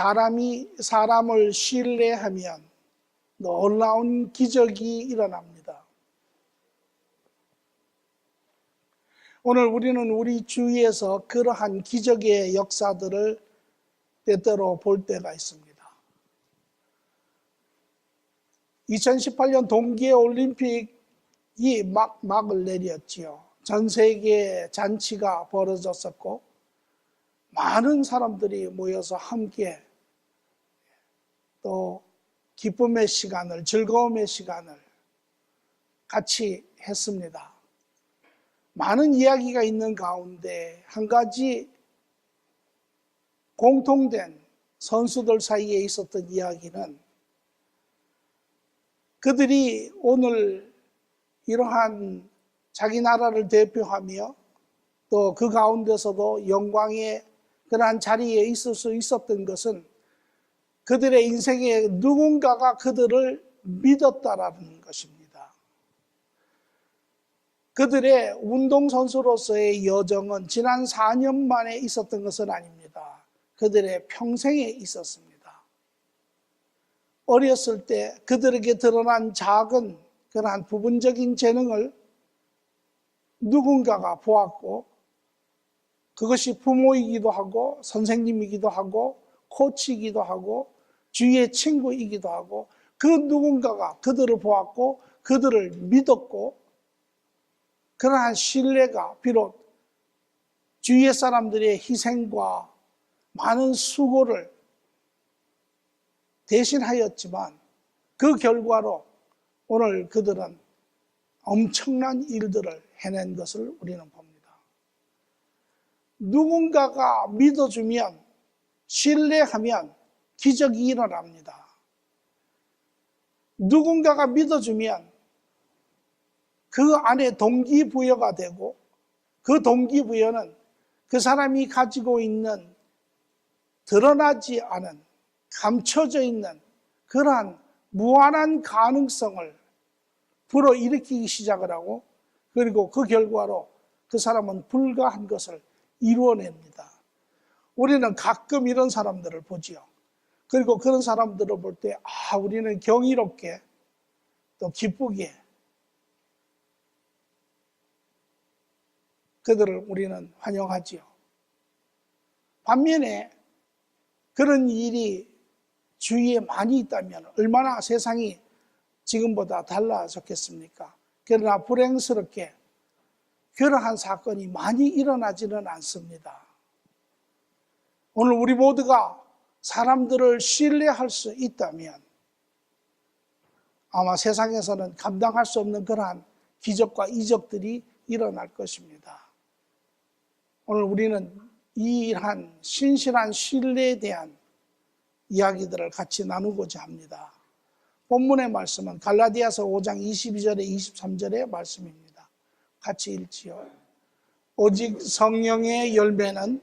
사람이 사람을 신뢰하면 놀라운 기적이 일어납니다. 오늘 우리는 우리 주위에서 그러한 기적의 역사들을 때때로 볼 때가 있습니다. 2018년 동계올림픽이 막을 내렸지요. 전 세계에 잔치가 벌어졌었고 많은 사람들이 모여서 함께 또 기쁨의 시간을, 즐거움의 시간을 같이 했습니다. 많은 이야기가 있는 가운데 한 가지 공통된 선수들 사이에 있었던 이야기는 그들이 오늘 이러한 자기 나라를 대표하며 또 그 가운데서도 영광의 그러한 자리에 있을 수 있었던 것은 그들의 인생에 누군가가 그들을 믿었다라는 것입니다. 그들의 운동선수로서의 여정은 지난 4년 만에 있었던 것은 아닙니다. 그들의 평생에 있었습니다. 어렸을 때 그들에게 드러난 작은 그러한 부분적인 재능을 누군가가 보았고 그것이 부모이기도 하고 선생님이기도 하고 코치이기도 하고 주위의 친구이기도 하고 그 누군가가 그들을 보았고 그들을 믿었고 그러한 신뢰가 비록 주위의 사람들의 희생과 많은 수고를 대신하였지만 그 결과로 오늘 그들은 엄청난 일들을 해낸 것을 우리는 봅니다. 누군가가 믿어주면, 신뢰하면 기적이 일어납니다. 누군가가 믿어주면 그 안에 동기부여가 되고 그 동기부여는 그 사람이 가지고 있는 드러나지 않은 감춰져 있는 그러한 무한한 가능성을 불어일으키기 시작을 하고 그리고 그 결과로 그 사람은 불가한 것을 이루어냅니다. 우리는 가끔 이런 사람들을 보지요. 그리고 그런 사람들을 볼 때 우리는 경이롭게 또 기쁘게 그들을 우리는 환영하지요. 반면에 그런 일이 주위에 많이 있다면 얼마나 세상이 지금보다 달라졌겠습니까? 그러나 불행스럽게 그러한 사건이 많이 일어나지는 않습니다. 오늘 우리 모두가 사람들을 신뢰할 수 있다면 아마 세상에서는 감당할 수 없는 그러한 기적과 이적들이 일어날 것입니다. 오늘 우리는 이러한 신실한 신뢰에 대한 이야기들을 같이 나누고자 합니다. 본문의 말씀은 갈라디아서 5장 22절에 23절의 말씀입니다. 같이 읽지요. 오직 성령의 열매는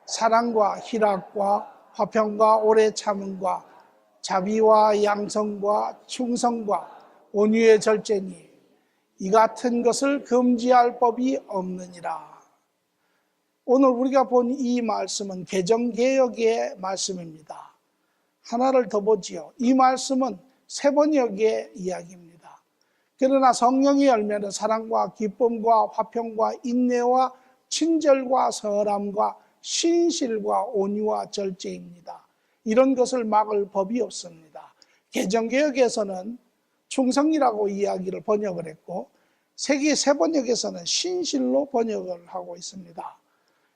사랑과 희락과 화평과 오래 참음과 자비와 양성과 충성과 온유의 절제니 이 같은 것을 금지할 법이 없느니라. 오늘 우리가 본 이 말씀은 개정개역의 말씀입니다. 하나를 더 보지요. 이 말씀은 세번역의 이야기입니다. 그러나 성령의 열매는 사랑과 기쁨과 화평과 인내와 친절과 선함과 신실과 온유와 절제입니다. 이런 것을 막을 법이 없습니다. 개정개역에서는 충성이라고 이야기를 번역을 했고 세계 세번역에서는 신실로 번역을 하고 있습니다.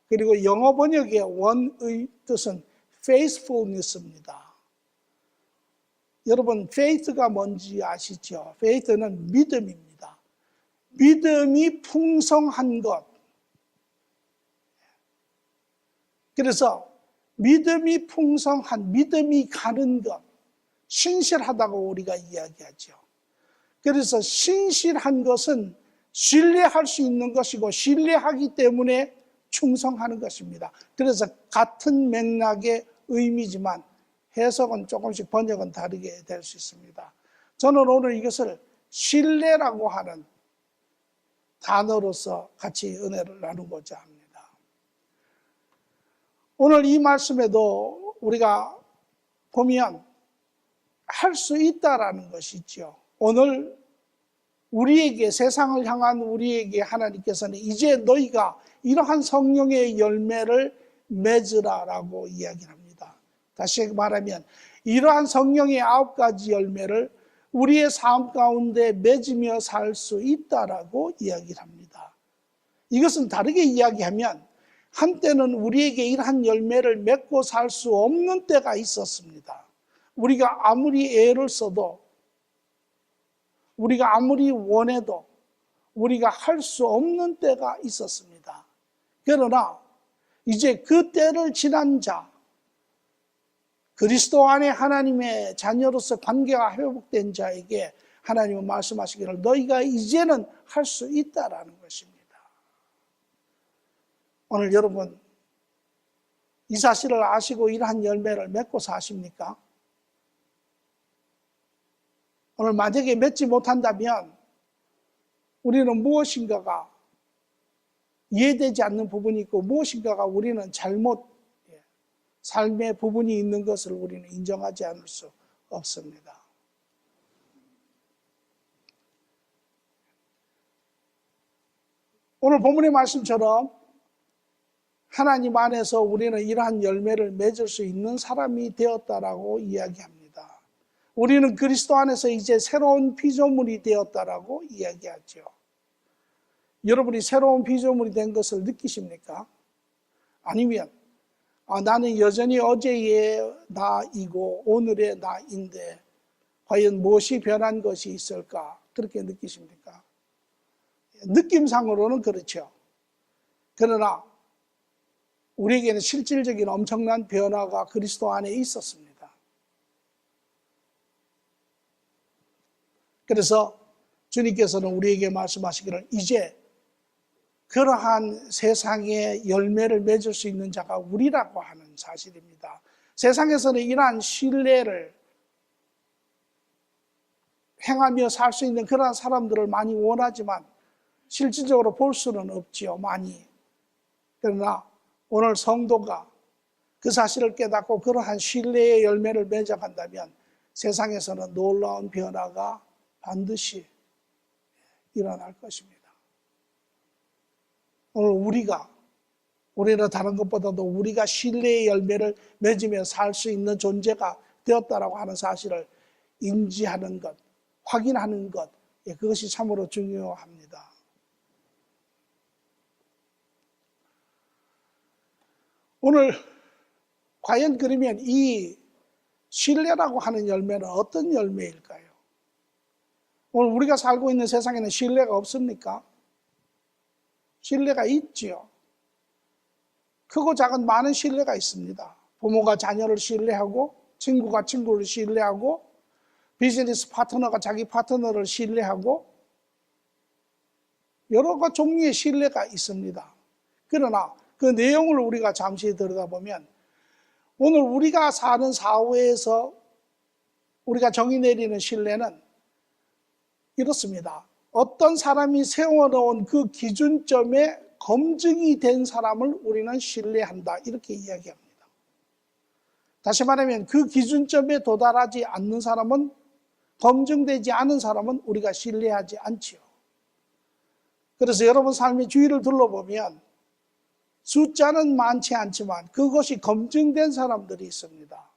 그리고 영어 번역의 원의 뜻은 faithfulness입니다. 여러분, faith가 뭔지 아시죠? faith는 믿음입니다. 믿음이 풍성한 것. 그래서 믿음이 풍성한, 믿음이 가는 것. 신실하다고 우리가 이야기하죠. 그래서 신실한 것은 신뢰할 수 있는 것이고 신뢰하기 때문에 충성하는 것입니다. 그래서 같은 맥락의 의미지만 해석은 조금씩 번역은 다르게 될 수 있습니다. 저는 오늘 이것을 신뢰라고 하는 단어로서 같이 은혜를 나누고자 합니다. 오늘 이 말씀에도 우리가 보면 할 수 있다라는 것이죠. 오늘 우리에게, 세상을 향한 우리에게 하나님께서는 이제 너희가 이러한 성령의 열매를 맺으라라고 이야기합니다. 다시 말하면 이러한 성령의 9가지 열매를 우리의 삶 가운데 맺으며 살 수 있다라고 이야기를 합니다. 이것은 다르게 이야기하면 한때는 우리에게 이러한 열매를 맺고 살 수 없는 때가 있었습니다. 우리가 아무리 애를 써도, 우리가 아무리 원해도 우리가 할 수 없는 때가 있었습니다. 그러나 이제 그 때를 지난 자, 그리스도 안에 하나님의 자녀로서 관계가 회복된 자에게 하나님은 말씀하시기를 너희가 이제는 할 수 있다라는 것입니다. 오늘 여러분 이 사실을 아시고 이러한 열매를 맺고 사십니까? 오늘 만약에 맺지 못한다면 우리는 무엇인가가 이해되지 않는 부분이 있고 무엇인가가 우리는 잘못 삶의 부분이 있는 것을 우리는 인정하지 않을 수 없습니다. 오늘 본문의 말씀처럼 하나님 안에서 우리는 이러한 열매를 맺을 수 있는 사람이 되었다라고 이야기합니다. 우리는 그리스도 안에서 이제 새로운 피조물이 되었다라고 이야기하죠. 여러분이 새로운 피조물이 된 것을 느끼십니까? 아니면 나는 여전히 어제의 나이고 오늘의 나인데 과연 무엇이 변한 것이 있을까? 그렇게 느끼십니까? 느낌상으로는 그렇죠. 그러나 우리에게는 실질적인 엄청난 변화가 그리스도 안에 있었습니다. 그래서 주님께서는 우리에게 말씀하시기를 이제 그러한 세상의 열매를 맺을 수 있는 자가 우리라고 하는 사실입니다. 세상에서는 이러한 신뢰를 행하며 살 수 있는 그러한 사람들을 많이 원하지만 실질적으로 볼 수는 없지요, 많이. 그러나 오늘 성도가 그 사실을 깨닫고 그러한 신뢰의 열매를 맺어간다면 세상에서는 놀라운 변화가 반드시 일어날 것입니다. 오늘 우리는 다른 것보다도 우리가 신뢰의 열매를 맺으며 살 수 있는 존재가 되었다라고 하는 사실을 인지하는 것, 확인하는 것, 그것이 참으로 중요합니다. 오늘 과연 그러면 이 신뢰라고 하는 열매는 어떤 열매일까요? 오늘 우리가 살고 있는 세상에는 신뢰가 없습니까? 신뢰가 있지요. 크고 작은 많은 신뢰가 있습니다. 부모가 자녀를 신뢰하고, 친구가 친구를 신뢰하고, 비즈니스 파트너가 자기 파트너를 신뢰하고, 여러 가지 종류의 신뢰가 있습니다. 그러나 그 내용을 우리가 잠시 들여다보면 오늘 우리가 사는 사회에서 우리가 정의 내리는 신뢰는 이렇습니다. 어떤 사람이 세워놓은 그 기준점에 검증이 된 사람을 우리는 신뢰한다. 이렇게 이야기합니다. 다시 말하면 그 기준점에 도달하지 않는 사람은, 검증되지 않은 사람은 우리가 신뢰하지 않지요. 그래서 여러분 삶의 주위를 둘러보면 숫자는 많지 않지만 그것이 검증된 사람들이 있습니다.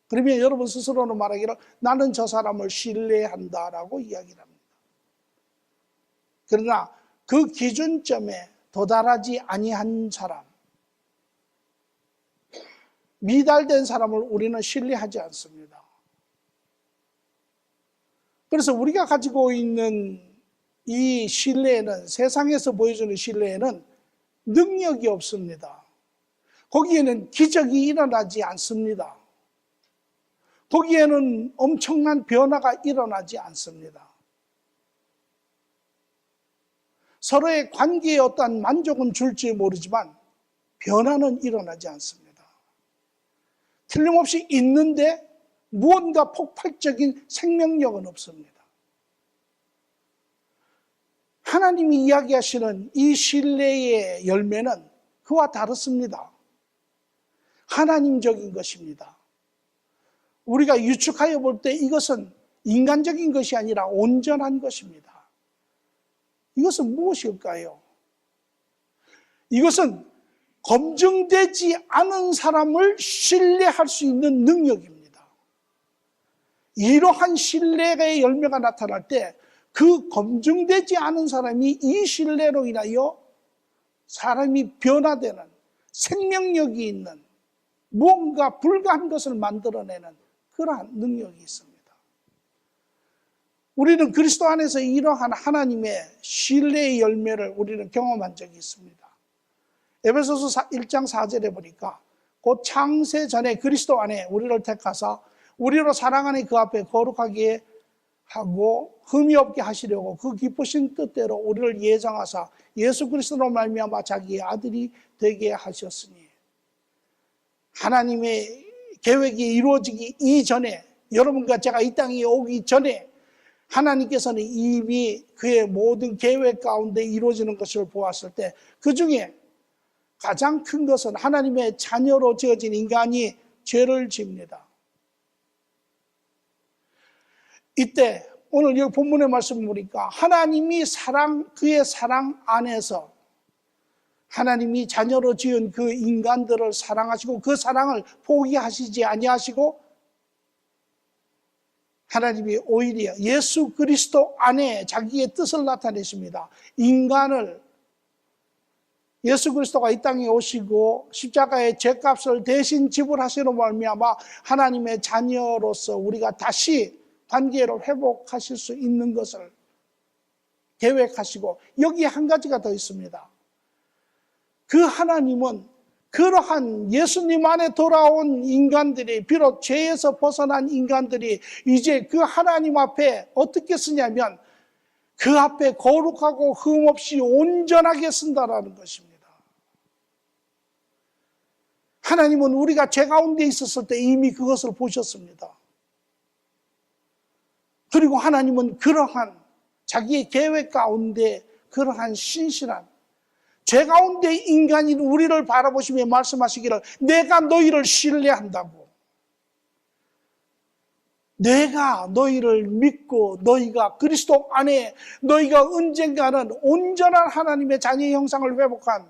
그러면 여러분 스스로는 말하기를 나는 저 사람을 신뢰한다라고 이야기를 합니다. 그러나 그 기준점에 도달하지 아니한 사람, 미달된 사람을 우리는 신뢰하지 않습니다. 그래서 우리가 가지고 있는 이 신뢰에는, 세상에서 보여주는 신뢰에는 능력이 없습니다. 거기에는 기적이 일어나지 않습니다. 거기에는 엄청난 변화가 일어나지 않습니다. 서로의 관계에 어떠한 만족은 줄지 모르지만 변화는 일어나지 않습니다. 틀림없이 있는데 무언가 폭발적인 생명력은 없습니다. 하나님이 이야기하시는 이 신뢰의 열매는 그와 다릅니다. 하나님적인 것입니다. 우리가 유축하여 볼 때 이것은 인간적인 것이 아니라 온전한 것입니다. 이것은 무엇일까요? 이것은 검증되지 않은 사람을 신뢰할 수 있는 능력입니다. 이러한 신뢰의 열매가 나타날 때 그 검증되지 않은 사람이 이 신뢰로 인하여 사람이 변화되는, 생명력이 있는, 무언가 불가한 것을 만들어내는 그러한 능력이 있습니다. 우리는 그리스도 안에서 이러한 하나님의 신뢰의 열매를 우리는 경험한 적이 있습니다. 에베소서 1장 4절에 보니까 곧 창세 전에 그리스도 안에 우리를 택하사 우리로 사랑 안에 그 앞에 거룩하게 하고 흠이 없게 하시려고 그 기쁘신 뜻대로 우리를 예정하사 예수 그리스도로 말미암아 자기의 아들이 되게 하셨으니, 하나님의 계획이 이루어지기 이전에, 여러분과 제가 이 땅에 오기 전에 하나님께서는 이미 그의 모든 계획 가운데 이루어지는 것을 보았을 때 그 중에 가장 큰 것은 하나님의 자녀로 지어진 인간이 죄를 집니다. 이때 오늘 여기 본문의 말씀을 보니까 하나님이 그의 사랑 안에서 하나님이 자녀로 지은 그 인간들을 사랑하시고 그 사랑을 포기하시지 아니하시고 하나님이 오히려 예수 그리스도 안에 자기의 뜻을 나타내십니다. 인간을, 예수 그리스도가 이 땅에 오시고 십자가의 죄값을 대신 지불하시는 말미암아 하나님의 자녀로서 우리가 다시 관계를 회복하실 수 있는 것을 계획하시고, 여기에 한 가지가 더 있습니다. 그 하나님은 그러한 예수님 안에 돌아온 인간들이, 비록 죄에서 벗어난 인간들이 이제 그 하나님 앞에 어떻게 쓰냐면 그 앞에 거룩하고 흠없이 온전하게 쓴다라는 것입니다. 하나님은 우리가 죄 가운데 있었을 때 이미 그것을 보셨습니다. 그리고 하나님은 그러한 자기의 계획 가운데 그러한 신실한, 죄 가운데 인간인 우리를 바라보시며 말씀하시기를 내가 너희를 신뢰한다고, 내가 너희를 믿고 너희가 그리스도 안에 너희가 언젠가는 온전한 하나님의 자녀의 형상을 회복한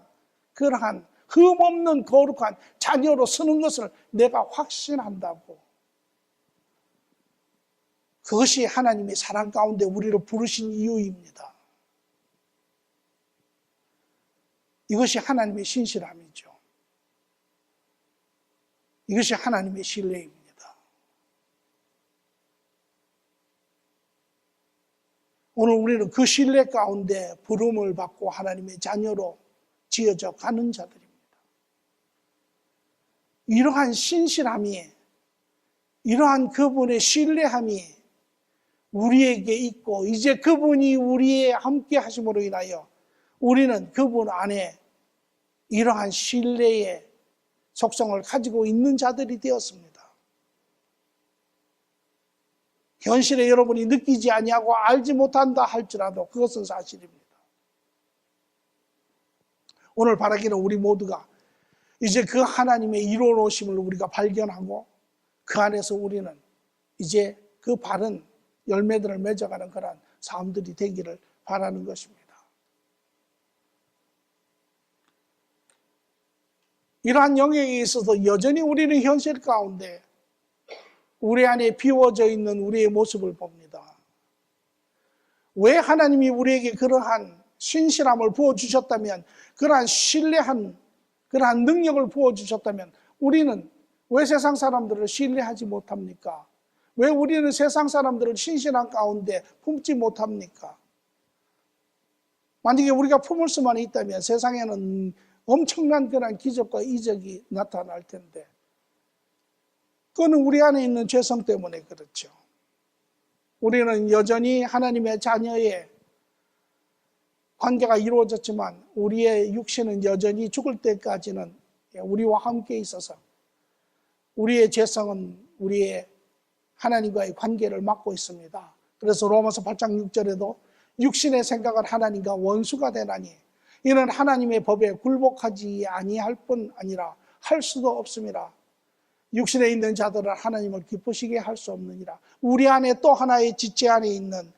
그러한 흠없는 거룩한 자녀로 서는 것을 내가 확신한다고. 그것이 하나님의 사랑 가운데 우리를 부르신 이유입니다. 이것이 하나님의 신실함이죠. 이것이 하나님의 신뢰입니다. 오늘 우리는 그 신뢰 가운데 부름을 받고 하나님의 자녀로 지어져 가는 자들입니다. 이러한 신실함이, 이러한 그분의 신뢰함이 우리에게 있고 이제 그분이 우리의 함께 하심으로 인하여 우리는 그분 안에 이러한 신뢰의 속성을 가지고 있는 자들이 되었습니다. 현실에 여러분이 느끼지 아니하고 알지 못한다 할지라도 그것은 사실입니다. 오늘 바라기는 우리 모두가 이제 그 하나님의 이루어 놓으심을 우리가 발견하고 그 안에서 우리는 이제 그 바른 열매들을 맺어가는 그런 삶들이 되기를 바라는 것입니다. 이러한 영역에 있어서 여전히 우리는 현실 가운데 우리 안에 비워져 있는 우리의 모습을 봅니다. 왜 하나님이 우리에게 그러한 신실함을 부어주셨다면, 그러한 신뢰한 그러한 능력을 부어주셨다면 우리는 왜 세상 사람들을 신뢰하지 못합니까? 왜 우리는 세상 사람들을 신실한 가운데 품지 못합니까? 만약에 우리가 품을 수만 있다면 세상에는 엄청난 그런 기적과 이적이 나타날 텐데 그거는 우리 안에 있는 죄성 때문에 그렇죠. 우리는 여전히 하나님의 자녀의 관계가 이루어졌지만 우리의 육신은 여전히 죽을 때까지는 우리와 함께 있어서 우리의 죄성은 우리의 하나님과의 관계를 막고 있습니다. 그래서 로마서 8장 6절에도 육신의 생각은 하나님과 원수가 되나니 이는 하나님의 법에 굴복하지 아니할 뿐 아니라 할 수도 없습니다. 육신에 있는 자들은 하나님을 기쁘시게 할 수 없느니라. 우리 안에 또 하나의 지체 안에 있는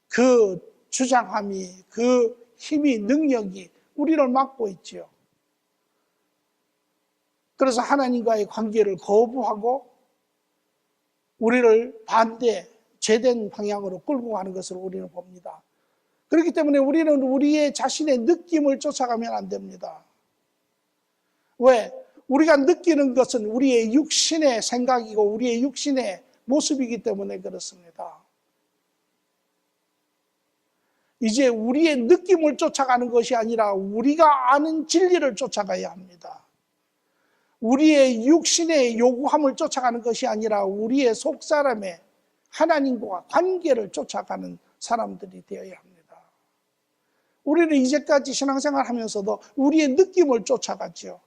그 주장함이, 그 힘이, 능력이 우리를 막고 있지요. 그래서 하나님과의 관계를 거부하고 우리를 반대, 죄된 방향으로 끌고 가는 것을 우리는 봅니다. 그렇기 때문에 우리는 우리의 자신의 느낌을 쫓아가면 안 됩니다. 왜? 우리가 느끼는 것은 우리의 육신의 생각이고 우리의 육신의 모습이기 때문에 그렇습니다. 이제 우리의 느낌을 쫓아가는 것이 아니라 우리가 아는 진리를 쫓아가야 합니다. 우리의 육신의 요구함을 쫓아가는 것이 아니라 우리의 속사람의 하나님과 관계를 쫓아가는 사람들이 되어야 합니다. 우리는 이제까지 신앙생활 하면서도 우리의 느낌을 쫓아갔죠.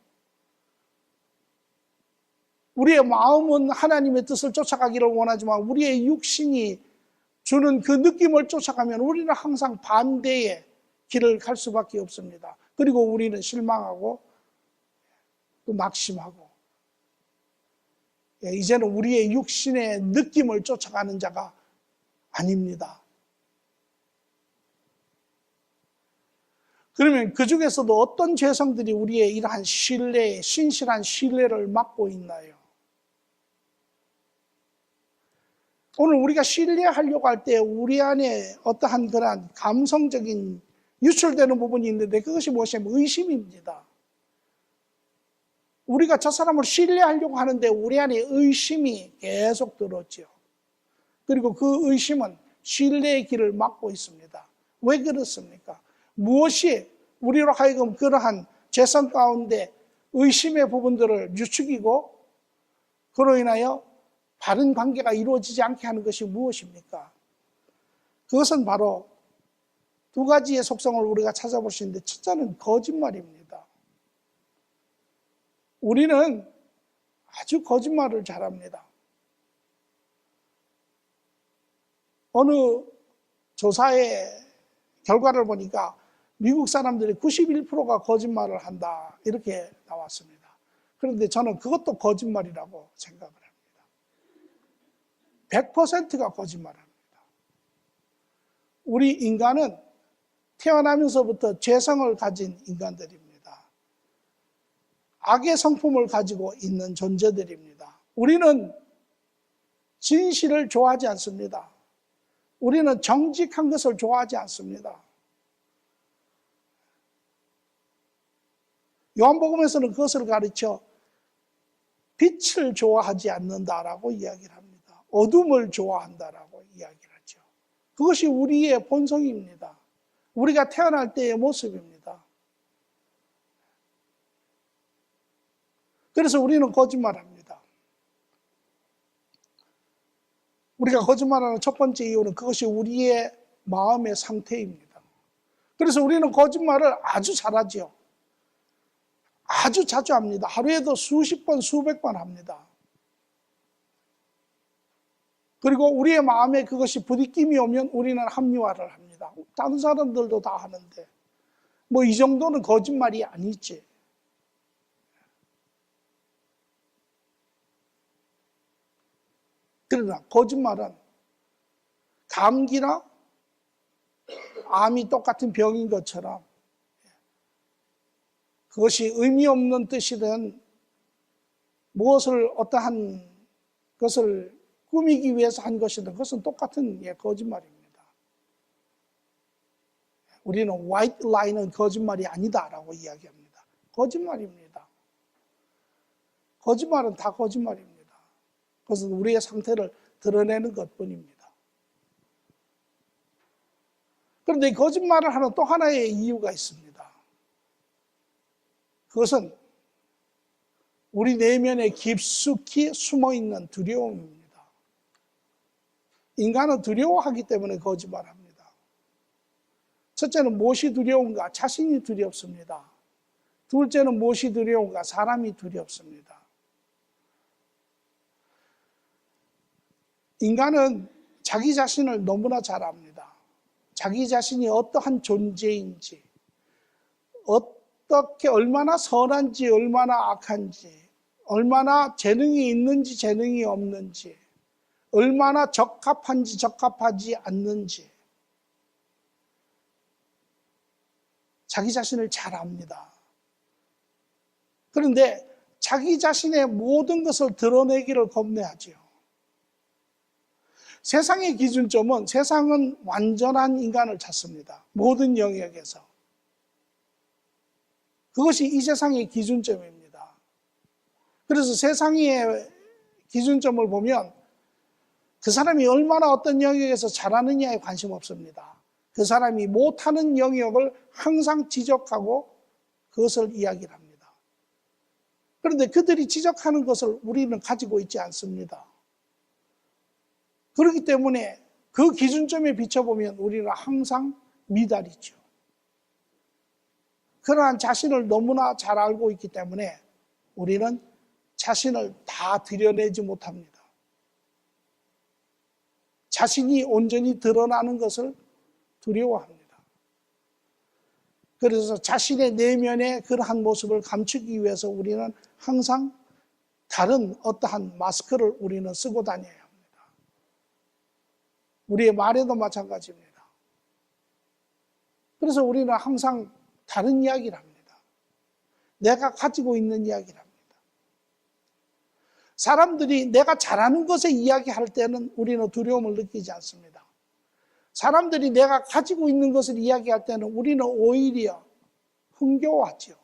우리의 마음은 하나님의 뜻을 쫓아가기를 원하지만 우리의 육신이 주는 그 느낌을 쫓아가면 우리는 항상 반대의 길을 갈 수밖에 없습니다. 그리고 우리는 실망하고 또 낙심하고, 이제는 우리의 육신의 느낌을 쫓아가는 자가 아닙니다. 그러면 그 중에서도 어떤 죄성들이 우리의 이러한 신뢰, 신실한 신뢰를 막고 있나요? 오늘 우리가 신뢰하려고 할 때 우리 안에 어떠한 그런 감성적인 유출되는 부분이 있는데 그것이 무엇이냐면 의심입니다. 우리가 저 사람을 신뢰하려고 하는데 우리 안에 의심이 계속 들었죠. 그리고 그 의심은 신뢰의 길을 막고 있습니다. 왜 그렇습니까? 무엇이 우리로 하여금 그러한 죄성 가운데 의심의 부분들을 유축이고 그로 인하여 바른 관계가 이루어지지 않게 하는 것이 무엇입니까? 그것은 바로 두 가지의 속성을 우리가 찾아볼 수 있는데 첫째는 거짓말입니다. 우리는 아주 거짓말을 잘합니다. 어느 조사의 결과를 보니까 미국 사람들이 91%가 거짓말을 한다 이렇게 나왔습니다. 그런데 저는 그것도 거짓말이라고 생각을 합니다. 100%가 거짓말합니다. 우리 인간은 태어나면서부터 죄성을 가진 인간들입니다. 악의 성품을 가지고 있는 존재들입니다. 우리는 진실을 좋아하지 않습니다. 우리는 정직한 것을 좋아하지 않습니다. 요한복음에서는 그것을 가르쳐 빛을 좋아하지 않는다라고 이야기를 합니다. 어둠을 좋아한다라고 이야기를 하죠. 그것이 우리의 본성입니다. 우리가 태어날 때의 모습입니다. 그래서 우리는 거짓말합니다. 우리가 거짓말하는 첫 번째 이유는 그것이 우리의 마음의 상태입니다. 그래서 우리는 거짓말을 아주 잘하죠. 아주 자주 합니다. 하루에도 수십 번, 수백 번 합니다. 그리고 우리의 마음에 그것이 부딪힘이 오면 우리는 합리화를 합니다. 다른 사람들도 다 하는데 뭐 이 정도는 거짓말이 아니지. 그러나 거짓말은 감기나 암이 똑같은 병인 것처럼 그것이 의미 없는 뜻이든 무엇을 어떠한 것을 꾸미기 위해서 한 것이든 그것은 똑같은 거짓말입니다. 우리는 white lie는 거짓말이 아니다라고 이야기합니다. 거짓말입니다. 거짓말은 다 거짓말입니다. 그것은 우리의 상태를 드러내는 것뿐입니다. 그런데 거짓말을 하는 또 하나의 이유가 있습니다. 그것은 우리 내면에 깊숙이 숨어있는 두려움입니다. 인간은 두려워하기 때문에 거짓말합니다. 첫째는 무엇이 두려운가? 자신이 두렵습니다. 둘째는 무엇이 두려운가? 사람이 두렵습니다. 인간은 자기 자신을 너무나 잘 압니다. 자기 자신이 어떠한 존재인지, 어떻게 얼마나 선한지 얼마나 악한지, 얼마나 재능이 있는지 재능이 없는지, 얼마나 적합한지 적합하지 않는지 자기 자신을 잘 압니다. 그런데 자기 자신의 모든 것을 드러내기를 겁내하지요. 세상의 기준점은, 세상은 완전한 인간을 찾습니다. 모든 영역에서. 그것이 이 세상의 기준점입니다. 그래서 세상의 기준점을 보면 그 사람이 얼마나 어떤 영역에서 잘하느냐에 관심 없습니다. 그 사람이 못하는 영역을 항상 지적하고 그것을 이야기를 합니다. 그런데 그들이 지적하는 것을 우리는 가지고 있지 않습니다. 그렇기 때문에 그 기준점에 비춰보면 우리는 항상 미달이죠. 그러한 자신을 너무나 잘 알고 있기 때문에 우리는 자신을 다 드러내지 못합니다. 자신이 온전히 드러나는 것을 두려워합니다. 그래서 자신의 내면의 그러한 모습을 감추기 위해서 우리는 항상 다른 어떠한 마스크를 우리는 쓰고 다녀야 합니다. 우리의 말에도 마찬가지입니다. 그래서 우리는 항상 다른 이야기를 합니다. 내가 가지고 있는 이야기를 합니다. 사람들이 내가 잘하는 것에 이야기할 때는 우리는 두려움을 느끼지 않습니다. 사람들이 내가 가지고 있는 것을 이야기할 때는 우리는 오히려 흥겨워하죠.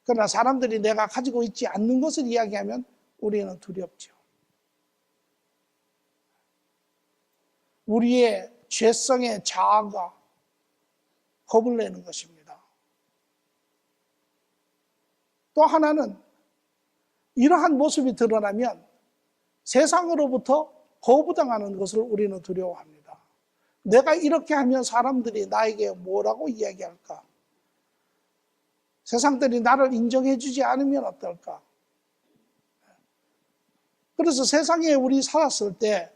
그러나 사람들이 내가 가지고 있지 않는 것을 이야기하면 우리는 두렵죠. 우리의 죄성의 자아가 겁을 내는 것입니다. 또 하나는 이러한 모습이 드러나면 세상으로부터 거부당하는 것을 우리는 두려워합니다. 내가 이렇게 하면 사람들이 나에게 뭐라고 이야기할까? 세상들이 나를 인정해 주지 않으면 어떨까? 그래서 세상에 우리 살았을 때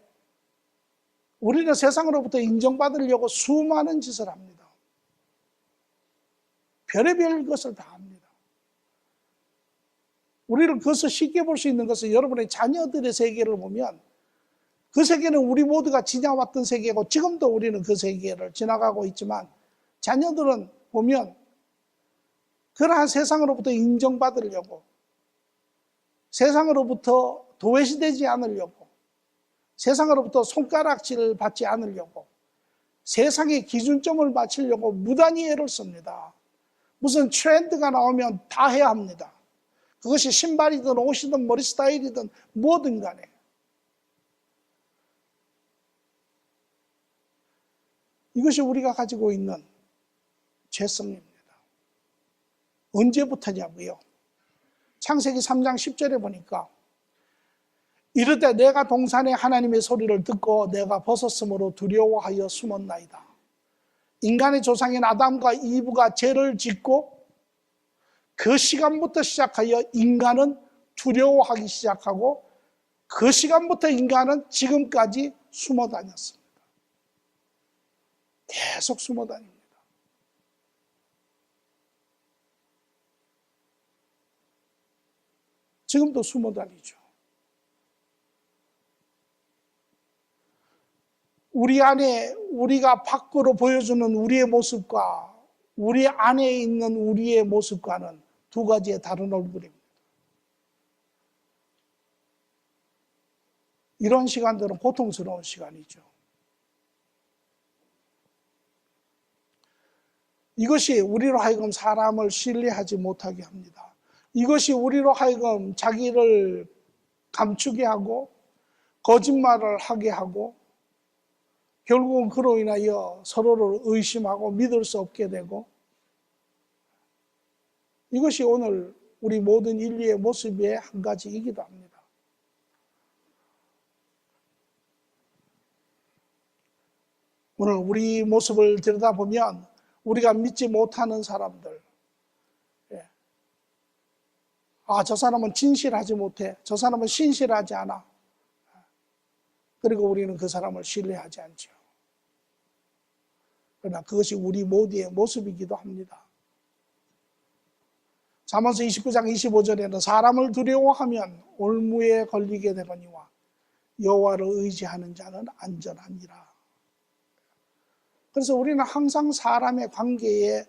우리는 세상으로부터 인정받으려고 수많은 짓을 합니다. 별의별 것을 다 합니다. 우리는 그것을 쉽게 볼 수 있는 것은 여러분의 자녀들의 세계를 보면 그 세계는 우리 모두가 지나왔던 세계고 지금도 우리는 그 세계를 지나가고 있지만 자녀들은 보면 그러한 세상으로부터 인정받으려고, 세상으로부터 도외시되지 않으려고, 세상으로부터 손가락질을 받지 않으려고, 세상의 기준점을 맞추려고 무단히 애를 씁니다. 무슨 트렌드가 나오면 다 해야 합니다. 그것이 신발이든 옷이든 머리 스타일이든 뭐든 간에. 이것이 우리가 가지고 있는 죄성입니다. 언제부터냐고요? 창세기 3장 10절에 보니까 이르되 내가 동산에 하나님의 소리를 듣고 내가 벗었으므로 두려워하여 숨었나이다. 인간의 조상인 아담과 이브가 죄를 짓고 그 시간부터 시작하여 인간은 두려워하기 시작하고 그 시간부터 인간은 지금까지 숨어 다녔습니다. 계속 숨어 다닙니다. 지금도 숨어 다니죠. 우리 안에 우리가 밖으로 보여주는 우리의 모습과 우리 안에 있는 우리의 모습과는 두 가지의 다른 얼굴입니다. 이런 시간들은 고통스러운 시간이죠. 이것이 우리로 하여금 사람을 신뢰하지 못하게 합니다. 이것이 우리로 하여금 자기를 감추게 하고 거짓말을 하게 하고 결국은 그로 인하여 서로를 의심하고 믿을 수 없게 되고, 이것이 오늘 우리 모든 인류의 모습의 한 가지이기도 합니다. 오늘 우리 모습을 들여다보면 우리가 믿지 못하는 사람들, 저 사람은 진실하지 못해, 저 사람은 신실하지 않아, 그리고 우리는 그 사람을 신뢰하지 않죠. 그러나 그것이 우리 모두의 모습이기도 합니다. 잠언서 29장 25절에는 사람을 두려워하면 올무에 걸리게 되거니와 여호와를 의지하는 자는 안전하니라. 그래서 우리는 항상 사람의 관계에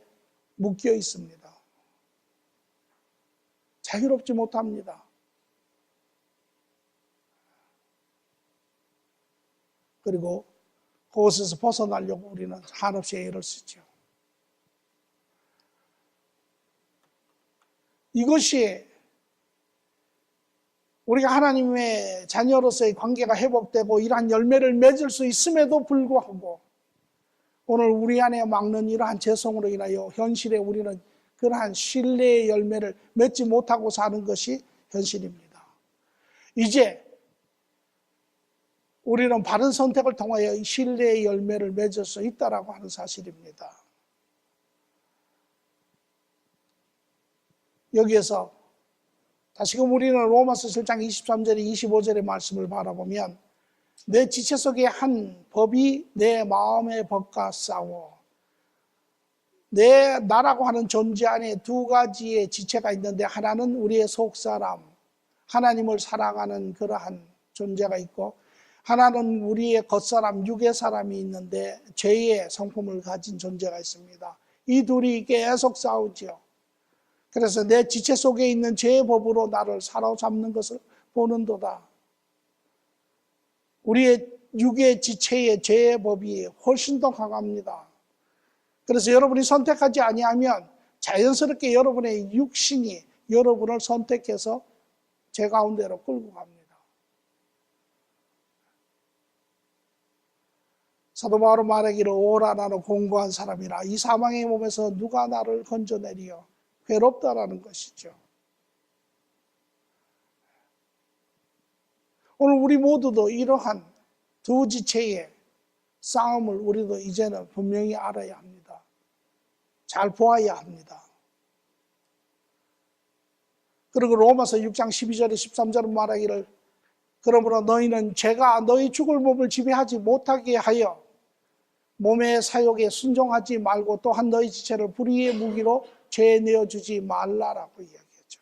묶여 있습니다. 자유롭지 못합니다. 그리고 그것에서 벗어나려고 우리는 한없이 애를 쓰죠. 이것이 우리가 하나님의 자녀로서의 관계가 회복되고 이러한 열매를 맺을 수 있음에도 불구하고 오늘 우리 안에 막는 이러한 죄성으로 인하여 현실에 우리는 그러한 신뢰의 열매를 맺지 못하고 사는 것이 현실입니다. 이제 우리는 바른 선택을 통하여 신뢰의 열매를 맺을 수 있다라고 하는 사실입니다. 여기에서 다시금 우리는 로마서 7장 23절에 25절의 말씀을 바라보면 내 지체 속에 한 법이 내 마음의 법과 싸워. 내 나라고 하는 존재 안에 두 가지의 지체가 있는데 하나는 우리의 속사람, 하나님을 사랑하는 그러한 존재가 있고 하나는 우리의 겉사람, 육의 사람이 있는데 죄의 성품을 가진 존재가 있습니다. 이 둘이 계속 싸우죠. 그래서 내 지체 속에 있는 죄의 법으로 나를 사로잡는 것을 보는도다. 우리의 육의 지체의 죄의 법이 훨씬 더 강합니다. 그래서 여러분이 선택하지 아니하면 자연스럽게 여러분의 육신이 여러분을 선택해서 죄 가운데로 끌고 갑니다. 사도 바울은 말하기를 오라 나는 공고한 사람이라 이 사망의 몸에서 누가 나를 건져내리요. 괴롭다라는 것이죠. 오늘 우리 모두도 이러한 두 지체의 싸움을 우리도 이제는 분명히 알아야 합니다. 잘 보아야 합니다. 그리고 로마서 6장 12절에 13절은 말하기를 그러므로 너희는 죄가 너희 죽을 몸을 지배하지 못하게 하여 몸의 사욕에 순종하지 말고 또한 너희 지체를 불의의 무기로 죄에 내어주지 말라라고 이야기했죠.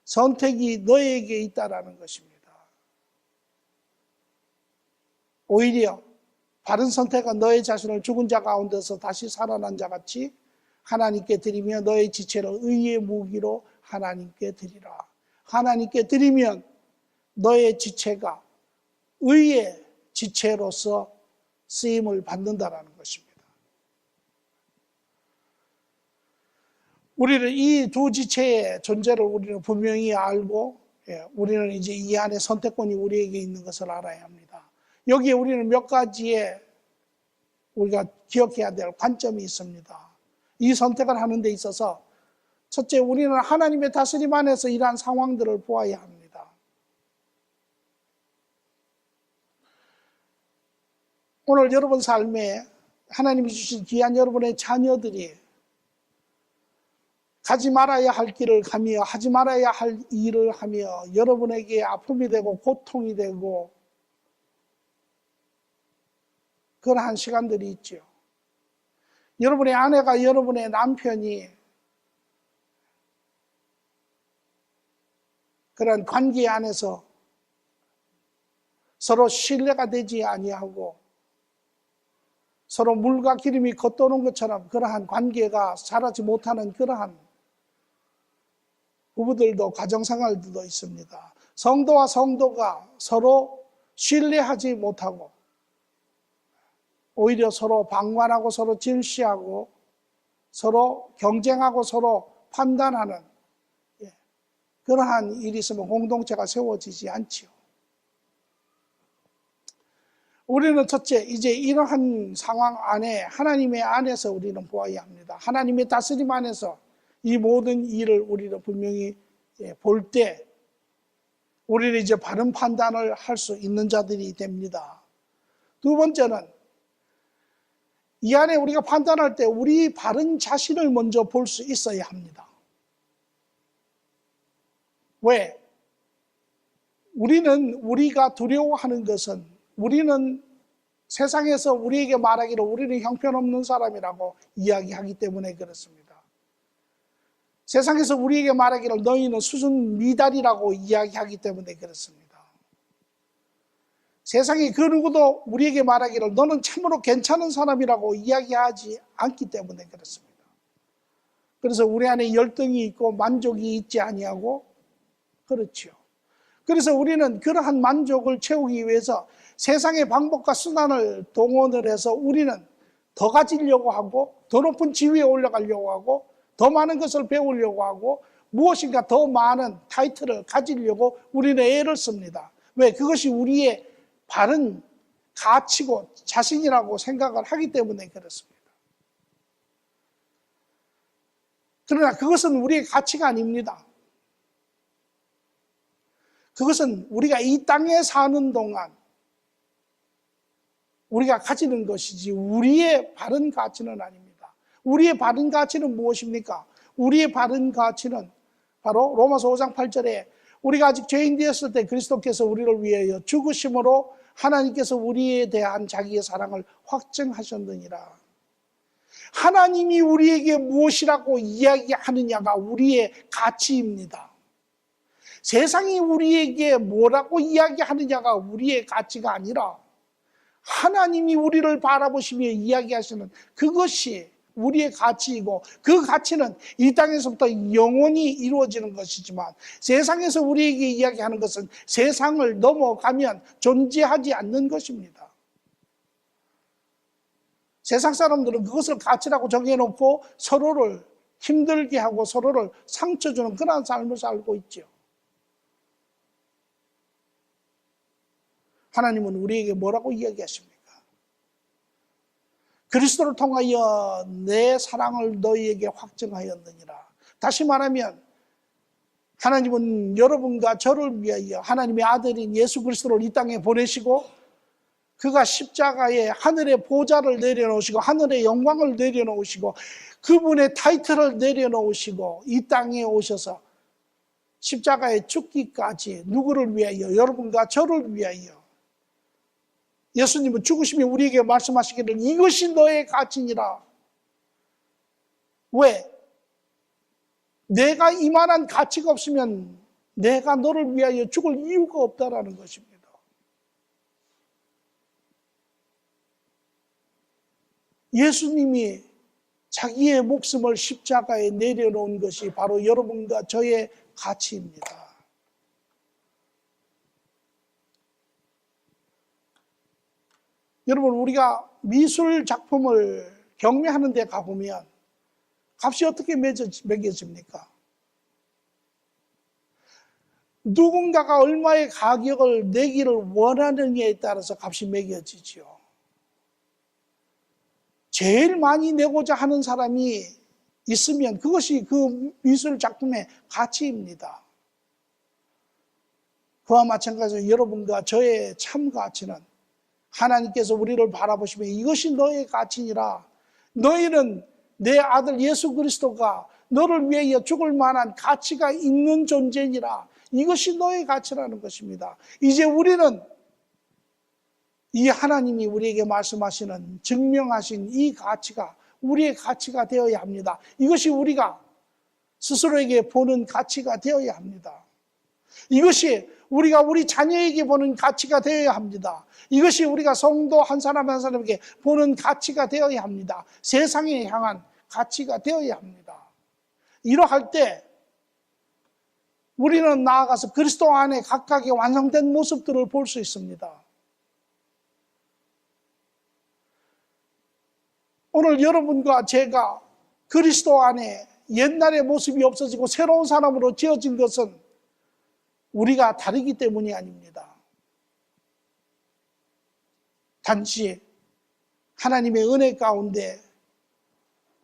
선택이 너에게 있다라는 것입니다. 오히려 바른 선택은 너의 자신을 죽은 자 가운데서 다시 살아난 자 같이 하나님께 드리며 너의 지체를 의의 무기로 하나님께 드리라. 하나님께 드리면 너의 지체가 의의 지체로서 쓰임을 받는다라는 것입니다. 우리는 이 두 지체의 존재를 우리는 분명히 알고 우리는 이제 이 안에 선택권이 우리에게 있는 것을 알아야 합니다. 여기에 우리는 몇 가지의 우리가 기억해야 될 관점이 있습니다. 이 선택을 하는 데 있어서 첫째, 우리는 하나님의 다스림 안에서 이러한 상황들을 보아야 합니다. 오늘 여러분 삶에 하나님이 주신 귀한 여러분의 자녀들이 가지 말아야 할 길을 가며 하지 말아야 할 일을 하며 여러분에게 아픔이 되고 고통이 되고 그러한 시간들이 있죠. 여러분의 아내가 여러분의 남편이 그런 관계 안에서 서로 신뢰가 되지 아니하고 서로 물과 기름이 겉도는 것처럼 그러한 관계가 자라지 못하는 그러한 부부들도 가정생활들도 있습니다. 성도와 성도가 서로 신뢰하지 못하고 오히려 서로 방관하고 서로 질시하고 서로 경쟁하고 서로 판단하는 그러한 일이 있으면 공동체가 세워지지 않지요. 우리는 첫째, 이제 이러한 상황 안에 하나님의 안에서 우리는 보아야 합니다. 하나님의 다스림 안에서 이 모든 일을 우리는 분명히 볼 때 우리는 이제 바른 판단을 할 수 있는 자들이 됩니다. 두 번째는 이 안에 우리가 판단할 때 우리 바른 자신을 먼저 볼 수 있어야 합니다. 왜? 우리가 두려워하는 것은 우리는 세상에서 우리에게 말하기로 우리는 형편없는 사람이라고 이야기하기 때문에 그렇습니다. 세상에서 우리에게 말하기를 너희는 수준 미달이라고 이야기하기 때문에 그렇습니다. 세상이 그 누구도 우리에게 말하기를 너는 참으로 괜찮은 사람이라고 이야기하지 않기 때문에 그렇습니다. 그래서 우리 안에 열등이 있고 만족이 있지 아니하고 그렇죠. 그래서 우리는 그러한 만족을 채우기 위해서 세상의 방법과 수단을 동원을 해서 우리는 더 가지려고 하고 더 높은 지위에 올라가려고 하고 더 많은 것을 배우려고 하고 무엇인가 더 많은 타이틀을 가지려고 우리는 애를 씁니다. 왜? 그것이 우리의 바른 가치고 자신이라고 생각을 하기 때문에 그렇습니다. 그러나 그것은 우리의 가치가 아닙니다. 그것은 우리가 이 땅에 사는 동안 우리가 가지는 것이지 우리의 바른 가치는 아닙니다. 우리의 바른 가치는 무엇입니까? 우리의 바른 가치는 바로 로마서 5장 8절에 우리가 아직 죄인 되었을 때 그리스도께서 우리를 위하여 죽으심으로 하나님께서 우리에 대한 자기의 사랑을 확증하셨느니라. 하나님이 우리에게 무엇이라고 이야기하느냐가 우리의 가치입니다. 세상이 우리에게 뭐라고 이야기하느냐가 우리의 가치가 아니라 하나님이 우리를 바라보시며 이야기하시는 그것이 우리의 가치이고 그 가치는 이 땅에서부터 영원히 이루어지는 것이지만 세상에서 우리에게 이야기하는 것은 세상을 넘어가면 존재하지 않는 것입니다. 세상 사람들은 그것을 가치라고 정해놓고 서로를 힘들게 하고 서로를 상처 주는 그런 삶을 살고 있죠. 하나님은 우리에게 뭐라고 이야기하십니까? 그리스도를 통하여 내 사랑을 너희에게 확증하였느니라. 다시 말하면 하나님은 여러분과 저를 위하여 하나님의 아들인 예수 그리스도를 이 땅에 보내시고 그가 십자가에 하늘의 보좌를 내려놓으시고 하늘의 영광을 내려놓으시고 그분의 타이틀을 내려놓으시고 이 땅에 오셔서 십자가에 죽기까지 누구를 위하여? 여러분과 저를 위하여. 예수님은 죽으시며 우리에게 말씀하시기를 이것이 너의 가치니라. 왜? 내가 이만한 가치가 없으면 내가 너를 위하여 죽을 이유가 없다라는 것입니다. 예수님이 자기의 목숨을 십자가에 내려놓은 것이 바로 여러분과 저의 가치입니다. 여러분, 우리가 미술 작품을 경매하는 데 가보면 값이 어떻게 매겨집니까? 누군가가 얼마의 가격을 내기를 원하느냐에 따라서 값이 매겨지죠. 제일 많이 내고자 하는 사람이 있으면 그것이 그 미술 작품의 가치입니다. 그와 마찬가지로 여러분과 저의 참 가치는 하나님께서 우리를 바라보시며 이것이 너의 가치니라. 너희는 내 아들 예수 그리스도가 너를 위하여 죽을 만한 가치가 있는 존재니라. 이것이 너의 가치라는 것입니다. 이제 우리는 이 하나님이 우리에게 말씀하시는 증명하신 이 가치가 우리의 가치가 되어야 합니다. 이것이 우리가 스스로에게 보는 가치가 되어야 합니다. 이것이 우리가 우리 자녀에게 보는 가치가 되어야 합니다. 이것이 우리가 성도 한 사람 한 사람에게 보는 가치가 되어야 합니다. 세상에 향한 가치가 되어야 합니다. 이러할 때 우리는 나아가서 그리스도 안에 각각의 완성된 모습들을 볼 수 있습니다. 오늘 여러분과 제가 그리스도 안에 옛날의 모습이 없어지고 새로운 사람으로 지어진 것은 우리가 다르기 때문이 아닙니다. 단지 하나님의 은혜 가운데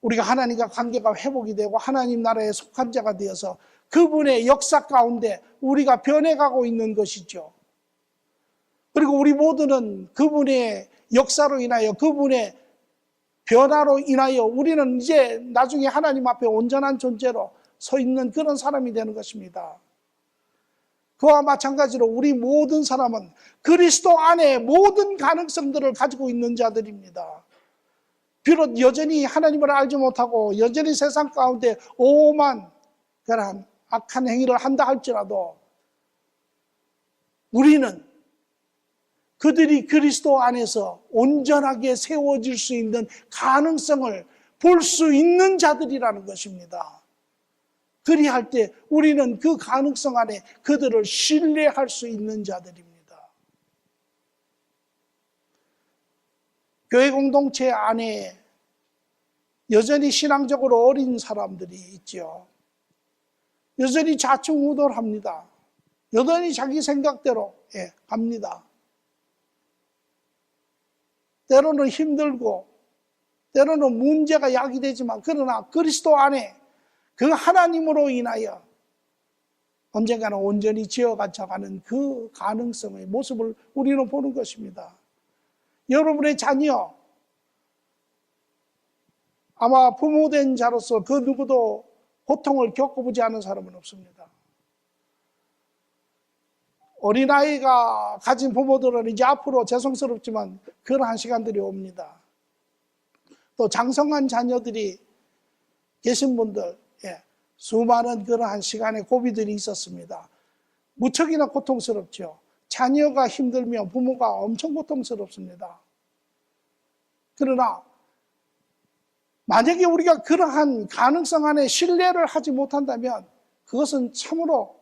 우리가 하나님과 관계가 회복이 되고 하나님 나라에 속한 자가 되어서 그분의 역사 가운데 우리가 변해가고 있는 것이죠. 그리고 우리 모두는 그분의 역사로 인하여 그분의 변화로 인하여 우리는 이제 나중에 하나님 앞에 온전한 존재로 서 있는 그런 사람이 되는 것입니다. 그와 마찬가지로 우리 모든 사람은 그리스도 안에 모든 가능성들을 가지고 있는 자들입니다. 비록 여전히 하나님을 알지 못하고 여전히 세상 가운데 오만 그러한 악한 행위를 한다 할지라도 우리는 그들이 그리스도 안에서 온전하게 세워질 수 있는 가능성을 볼 수 있는 자들이라는 것입니다. 그리할 때 우리는 그 가능성 안에 그들을 신뢰할 수 있는 자들입니다. 교회 공동체 안에 여전히 신앙적으로 어린 사람들이 있죠. 여전히 좌충우돌합니다. 여전히 자기 생각대로 갑니다. 때로는 힘들고 때로는 문제가 야기되지만 그러나 그리스도 안에 그 하나님으로 인하여 언젠가는 온전히 지어가져가는 그 가능성의 모습을 우리는 보는 것입니다. 여러분의 자녀, 아마 부모된 자로서 그 누구도 고통을 겪어보지 않은 사람은 없습니다. 어린아이가 가진 부모들은 이제 앞으로 죄송스럽지만 그러한 시간들이 옵니다. 또 장성한 자녀들이 계신 분들, 수많은 그러한 시간의 고비들이 있었습니다. 무척이나 고통스럽죠. 자녀가 힘들면 부모가 엄청 고통스럽습니다. 그러나 만약에 우리가 그러한 가능성 안에 신뢰를 하지 못한다면 그것은 참으로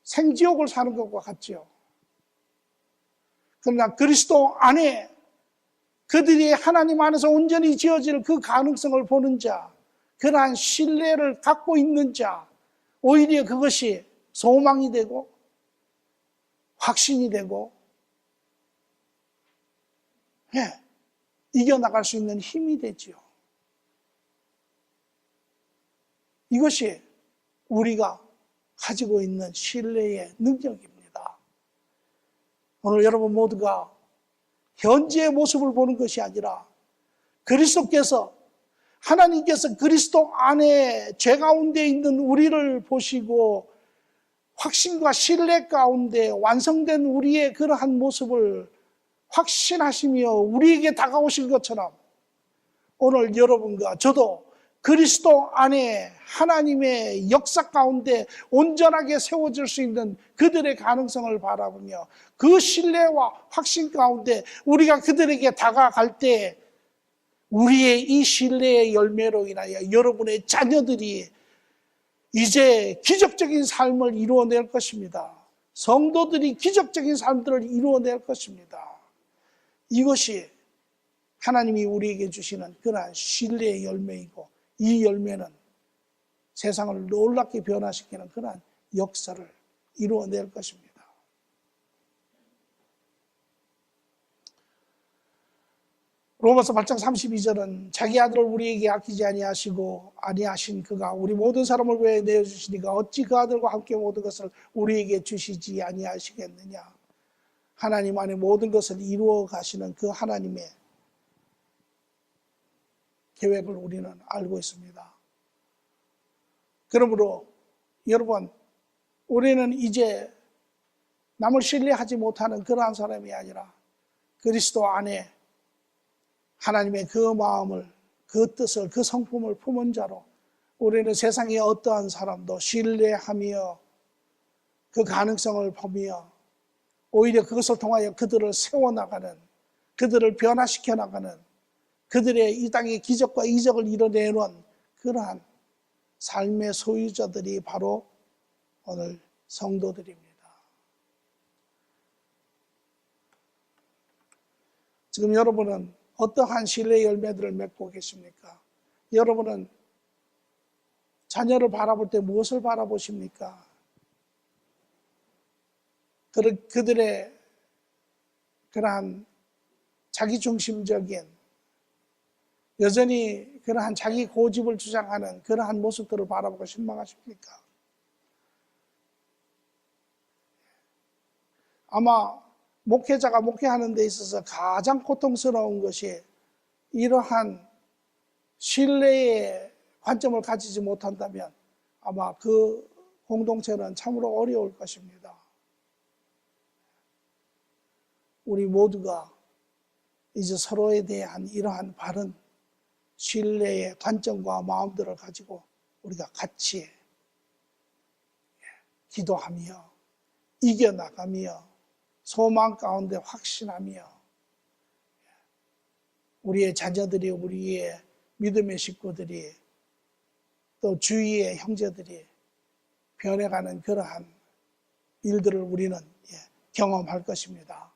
생지옥을 사는 것과 같지요. 그러나 그리스도 안에 그들이 하나님 안에서 온전히 지어질 그 가능성을 보는 자, 그러한 신뢰를 갖고 있는 자, 오히려 그것이 소망이 되고 확신이 되고 이겨나갈 수 있는 힘이 되지요. 이것이 우리가 가지고 있는 신뢰의 능력입니다. 오늘 여러분 모두가 현재의 모습을 보는 것이 아니라 그리스도께서 하나님께서 그리스도 안에 죄 가운데 있는 우리를 보시고 확신과 신뢰 가운데 완성된 우리의 그러한 모습을 확신하시며 우리에게 다가오신 것처럼 오늘 여러분과 저도 그리스도 안에 하나님의 역사 가운데 온전하게 세워질 수 있는 그들의 가능성을 바라보며 그 신뢰와 확신 가운데 우리가 그들에게 다가갈 때 우리의 이 신뢰의 열매로 인하여 여러분의 자녀들이 이제 기적적인 삶을 이루어낼 것입니다. 성도들이 기적적인 삶들을 이루어낼 것입니다. 이것이 하나님이 우리에게 주시는 그러한 신뢰의 열매이고 이 열매는 세상을 놀랍게 변화시키는 그러한 역사를 이루어낼 것입니다. 로마서 8장 32절은 자기 아들을 우리에게 아끼지 아니하신 그가 우리 모든 사람을 위해 내어주시니까 어찌 그 아들과 함께 모든 것을 우리에게 주시지 아니하시겠느냐. 하나님 안에 모든 것을 이루어 가시는 그 하나님의 계획을 우리는 알고 있습니다. 그러므로 여러분, 우리는 이제 남을 신뢰하지 못하는 그러한 사람이 아니라 그리스도 안에 하나님의 그 마음을, 그 뜻을, 그 성품을 품은 자로 우리는 세상의 어떠한 사람도 신뢰하며 그 가능성을 보며 오히려 그것을 통하여 그들을 세워나가는, 그들을 변화시켜 나가는, 그들의 이 땅의 기적과 이적을 이뤄내는 그러한 삶의 소유자들이 바로 오늘 성도들입니다. 지금 여러분은 어떠한 신뢰의 열매들을 맺고 계십니까? 여러분은 자녀를 바라볼 때 무엇을 바라보십니까? 그들의 그러한 자기중심적인 여전히 그러한 자기 고집을 주장하는 그러한 모습들을 바라보고 실망하십니까? 아마 목회자가 목회하는 데 있어서 가장 고통스러운 것이 이러한 신뢰의 관점을 가지지 못한다면 아마 그 공동체는 참으로 어려울 것입니다. 우리 모두가 이제 서로에 대한 이러한 바른 신뢰의 관점과 마음들을 가지고 우리가 같이 기도하며 이겨나가며 소망 가운데 확신하며 우리의 자녀들이, 우리의 믿음의 식구들이, 또 주위의 형제들이 변해가는 그러한 일들을 우리는 경험할 것입니다.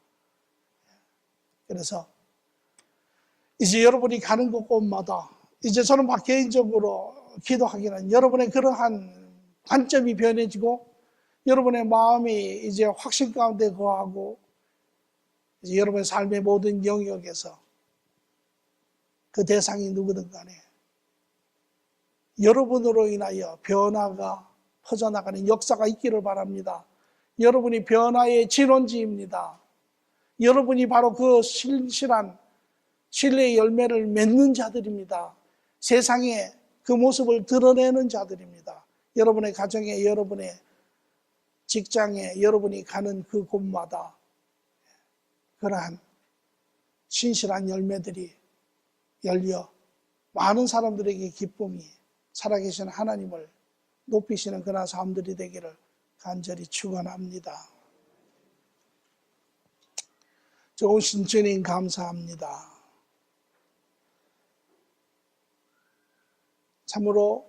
그래서 이제 여러분이 가는 곳곳마다 이제 저는 개인적으로 기도하기는 여러분의 그러한 관점이 변해지고 여러분의 마음이 이제 확신 가운데 거하고 이제 여러분의 삶의 모든 영역에서 그 대상이 누구든 간에 여러분으로 인하여 변화가 퍼져나가는 역사가 있기를 바랍니다. 여러분이 변화의 진원지입니다. 여러분이 바로 그 신실한 신뢰의 열매를 맺는 자들입니다. 세상에 그 모습을 드러내는 자들입니다. 여러분의 가정에, 여러분의 직장에, 여러분이 가는 그 곳마다 그러한 신실한 열매들이 열려 많은 사람들에게 기쁨이 살아계신 하나님을 높이시는 그러한 삶들이 되기를 간절히 축원합니다. 좋으신 주님 감사합니다. 참으로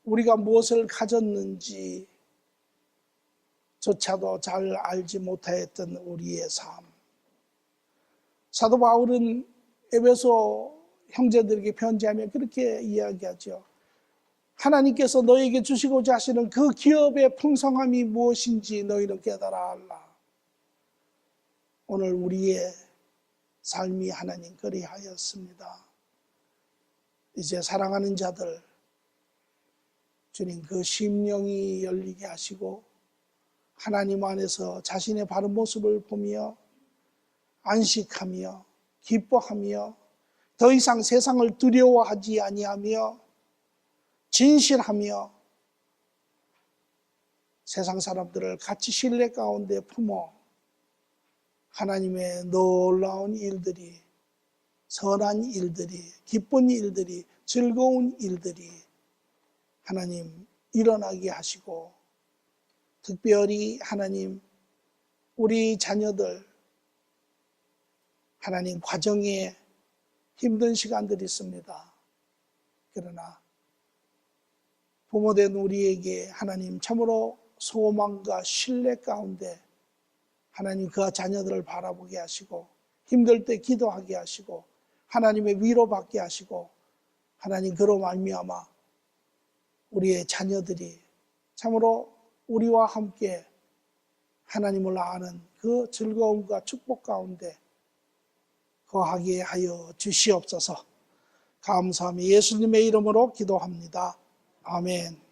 우리가 무엇을 가졌는지 조차도 잘 알지 못하였던 우리의 삶. 사도 바울은 에베소 형제들에게 편지하며 그렇게 이야기하죠. 하나님께서 너에게 주시고자 하시는 그 기업의 풍성함이 무엇인지 너희는 깨달아 알라. 오늘 우리의 삶이 하나님 그리하였습니다. 이제 사랑하는 자들 주님 그 심령이 열리게 하시고 하나님 안에서 자신의 바른 모습을 보며 안식하며 기뻐하며 더 이상 세상을 두려워하지 아니하며 진실하며 세상 사람들을 같이 신뢰 가운데 품어 하나님의 놀라운 일들이, 선한 일들이, 기쁜 일들이, 즐거운 일들이 하나님 일어나게 하시고 특별히 하나님 우리 자녀들 하나님 과정에 힘든 시간들이 있습니다. 그러나 부모된 우리에게 하나님 참으로 소망과 신뢰 가운데 하나님 그 자녀들을 바라보게 하시고 힘들 때 기도하게 하시고 하나님의 위로받게 하시고 하나님 그로 말미암아 우리의 자녀들이 참으로 우리와 함께 하나님을 아는 그 즐거움과 축복 가운데 거하게 하여 주시옵소서. 감사하며 예수님의 이름으로 기도합니다. 아멘.